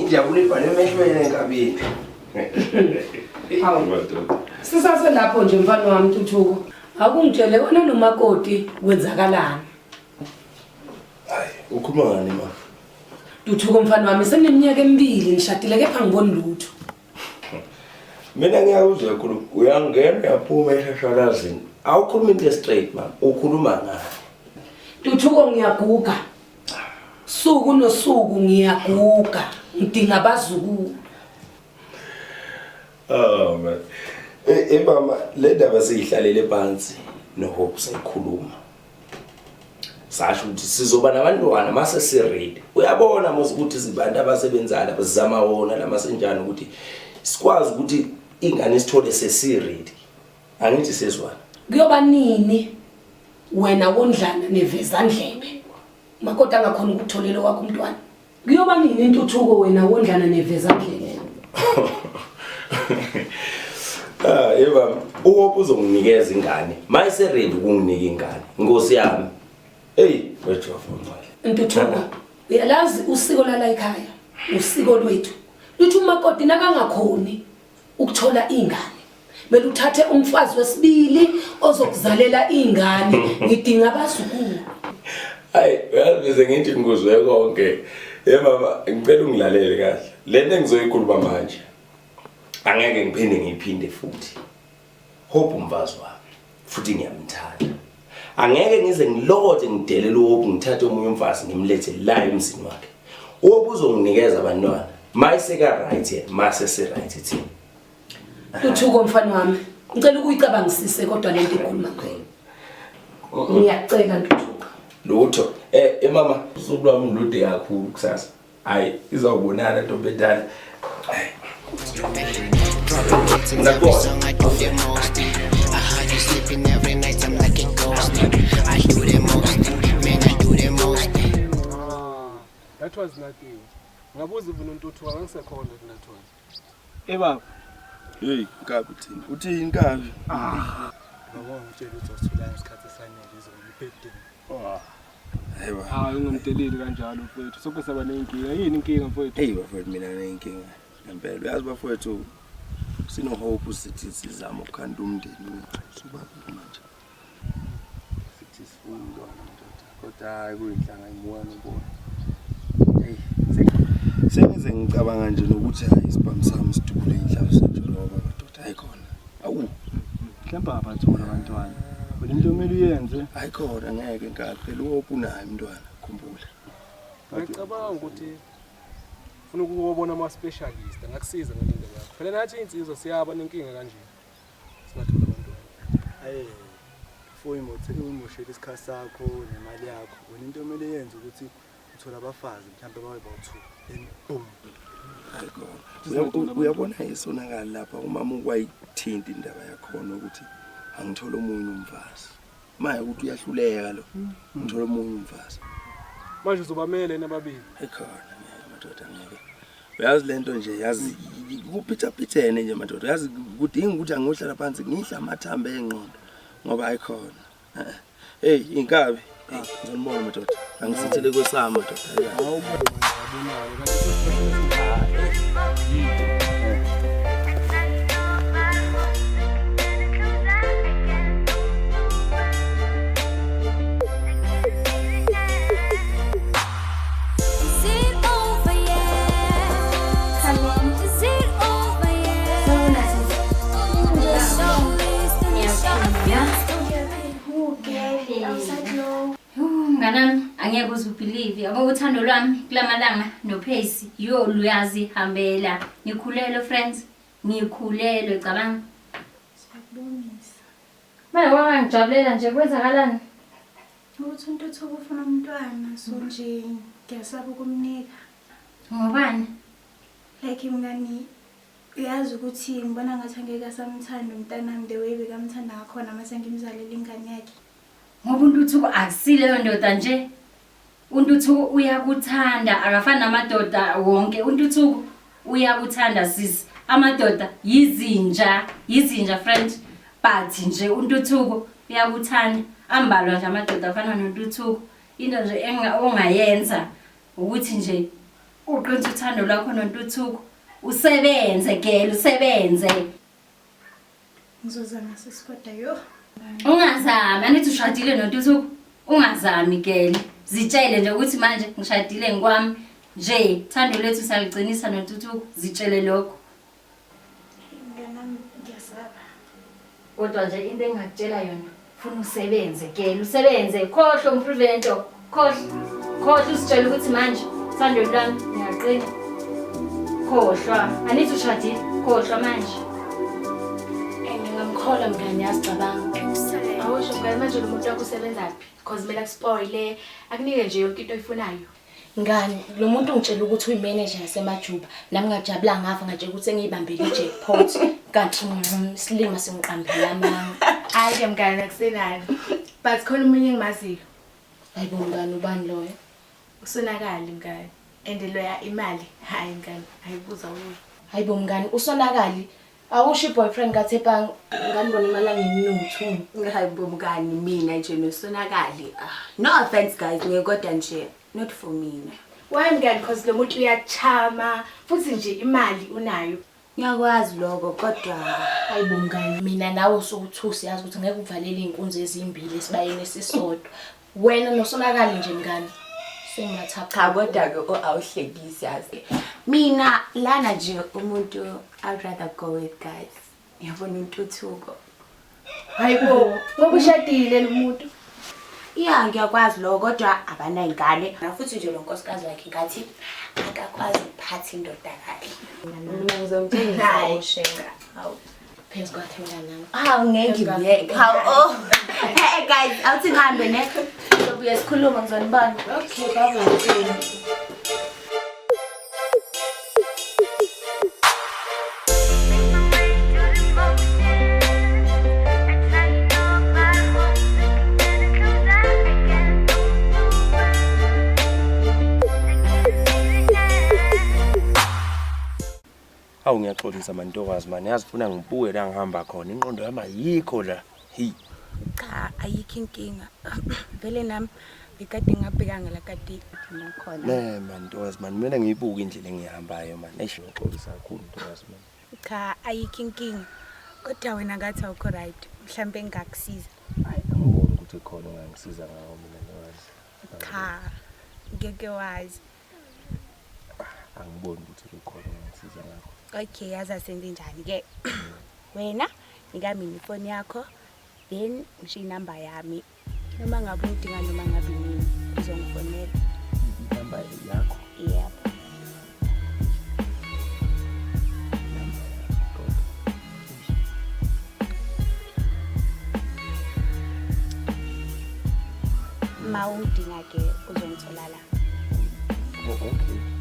ngijabule ibhane emehlweni enkabini. Hawu. Sisase lapho nje mfana wami Ntuthuko. Akungitshele wena nomakoti kwenzakalani. Hayi, ukhuluma ngani ma? Ntuthuko mfana wami seneminyaka emibili ngishadile kepha ngiboni lutho. Mina ngiyakuzwa khulu uyangena yaphuma eshashalazini. Awukhuluma into straight ma, ukhuluma ngani? Ntuthuko ngiyaguga. Suku nosuku ngiyaguga. Ngidinga abazukulu. Oh man. Mama, le ndaba seyihlalele phansi noHope sayikhuluma. Sasho ukuthi sizoba nabantwana mase si ready. Uyabona mos ukuthi sibantu abasebenzayo abazama wona lamasenjani ukuthi sikwazi ukuthi ingane sithole sesi ready. Angithi sezwana. Kuyoba nini wena wondlana nevezandlebe? Makoti angakhona ukutholela kwakho umntwana. Kuyoba nini Intuthuko wena wondlana nevezandlebe? Eva, uHope uzonginikeza ingane. Mayise ready ukunginika ingane. Inkosi yami. Hey, wethu mfana. Ntuthuko, uyalazi usiko lala ekhaya, usiko lwethu. Lithi umakoti nakangakhoni ukuthola ingane. Bele uthathe umfazi wesibili ozokuzalela ingane. Ngidinga abazukulu. Hayi, uyazi ngithi ngikuzwe konke. Mama, ngicela ungilalele kahle. Lento engizoyikhuluma manje. Angeke ngiphinde ngiphinde futhi. Hope umfazi wami. Futhi ngiyamthanda. Angeke ngize ngilokothe ngidelele uHope ngithathe omunye umfazi ngimlethe la emzini wakhe. uHope uzonginikeza abantwana. Mayiseka right yena, mase se right thina. Ntuthuko mfana wami, ngicela ukuyicabangisise kodwa lento ekhuluma ngayo. Ngiyacela Ntuthuko. Lutho, mama, usuku lwami lude kakhulu kusasa. Hayi, izawubonana Ntombi endala. Hayi. That was nothing. Ngabuza ibona uNtuthuko angisekhona that was. Baba. Hey, Nkabi thina. Uthini Nkabi? Baba ngitshela ukuthi usithula isikhathi esanele izongibhedeni. Hayiwa. Hayi ungumdeleli kanjalo mfowethu. Sonke saba nenkinga. Yini inkinga mfowethu? Hey bafowethu mina nenkinga. Ngempela uyazi bafowethu sinoHope sithi sizama ukukhanda umndeni wethu. Suba manje. Sithi sifundo kodwa hayi kuyinhlanga imwana ubona. Hey, sengize ngicabanga nje nokuthi hayi isibhamu sami sidubule indlalo senjoloba madoda ayikhona. Awu. Mhlawumbe abathola abantwana. Wena into omele uyenze. Ayikhona ngeke Nkabi phela uHope unayo umntwana khumbula. Ngicabanga ukuthi ufuna ukubona ama specialist ngakusiza ngalendaba yakho. Phela nathi insizwa siyaba nenkinga kanje. Singathola abantwana. Hayi. Foyi umoshela isikhathi sakho nemali yakho. Wena into omele yenze ukuthi uthola abafazi mhlawumbe bawe bawu2. Then boom. Hayikhona. Uyabona isonakala lapha umama ukwayithinta indaba yakhona ukuthi angithola umunye umfazi. Maye ukuthi uyahluleka lo. Ngithola umunye umfazi. Manje uzobamele nababili. Ekhona madoda ngeke. Uyazi lento nje yazi kuphithapithene nje madoda. Yazi kudinga ukuthi angohlala phansi ngihla amathambo engqondo ngoba ayikhona. Hey Inkabi. Ngizonibona madoda. Angisithele kwesama madoda. Hawu Nganami angeke uzubelieve yabo uthando lwami kulamalanga noPace yo luyazi hambela ngikhulelwe friends ngikhulelwe cabanga Siyakubonisa manje wangijabulela nje kwenzakalani ukuthi uNtuthuko ufuna umntwana so nje ngiyasaba ukumnika ngobani like mngani uyazi ukuthi ngibona ngathi angeke asamthanda umntanami the way bekamthanda ngakhona mase ngimzalela ingane yakhe ngoba uNtuthuko akusileyo ndoda nje uNtuthuko uyakuthanda akafana namadoda wonke uNtuthuko uyakuthanda sisi amadoda yizinja friend but nje uNtuthuko uyakuthanda ambalwa nje amadoda afana noNtuthuko into nje ongayenza ukuthi nje uqinisa uthando lwakho nontuthuko usebenze gele usebenze ngizozama sisikodwa yo ungazami anithi ushadile nontuthuko ungazami gele zitshele nje ukuthi manje ngishadile ngikwami nje thando lethu saligcinisa nontuthuko zitshele lokho nganami ngiyasaba kodwa nje into engakutshela yona ufuna usebenze gele usebenze khohle umprevento khohle usitshele ukuthi manje thando lwami ngiyaqina khohlwa anithi ushadile khohlwa manje ngingamkhola mngani yazicabanga awusho mngani manje lo muntu wakho usebenzaphi because kumele akuspoile akunike nje yonke into oyifunayo ngani lo muntu ungitshela ukuthi uyimanager yasemajuba nami ngajabula ngafa ngatshela ukuthi engiyibambele ijackpot kanti silima sengiqambela amanga hayi mngani akusenani but khona umunye engimaziyo hayibo mngani ubani loyo usonakali mngani and loya imali hayi mngani ayibuza uyo hayibo mngani usonakali awusho boyfriend kaThepang nganibona imali ngininothu hayibo mngani mina nje nosonakali no offense guys ngekodwa nje not for mina why mngani because lo muntu uyachama futhi nje imali unayo ngiyakwazi lokho kodwa hayibo mngani mina nawe usukuthusi yazi ukuthi ngeke uvalele inkunzi ezimbili esibayeni esisodwa wena nosonakali nje mngani sengimathapha cha kodwa ke awuhlekisi yazi mina lana nje umuntu I'd rather go with guys ngiyabona untuthuko hayibo ngoba ushadile lo muntu yeah ngiyakwazi lokho kodwa abanayingane futhi nje lo nkosikazi wakhe ngathi akakwazi ukuphatha indoda kahle mina ngizomtshela ushenga hawu phezu kwakhe mnganami ngeke hawu hey guys awuthi ngihambe ne sobuye sikhuluma ngizonibona okay bye. Awu ngiyaxolisa mantokazi manje yazifuna ngibuke la ngihamba khona inqondo yami ayikho la hey cha ayikho inkinga vele nami ngikade ngabheka ngala kade nakhona mantokazi manje kumele ngiyibuke indlela engihambayo manje eish ngixolisa kakhulu ntokazi manje cha ayikho inkinga kodwa wena ngathi awukho right mhlambe ngingakusiza hayi ngibona ukuthi khona ongangisiza ngawo mina ntokazi cha ngeke wazi angiboni ukuthi ukhona ongangisiza ngakho okay yaza senze njani ke wena nika mina ifoni yakho then ngisho inamba yami noma ngabe udinga noma ngabe nini uzongifonela inamba yakho yep ma udinga ke uzongithola la okay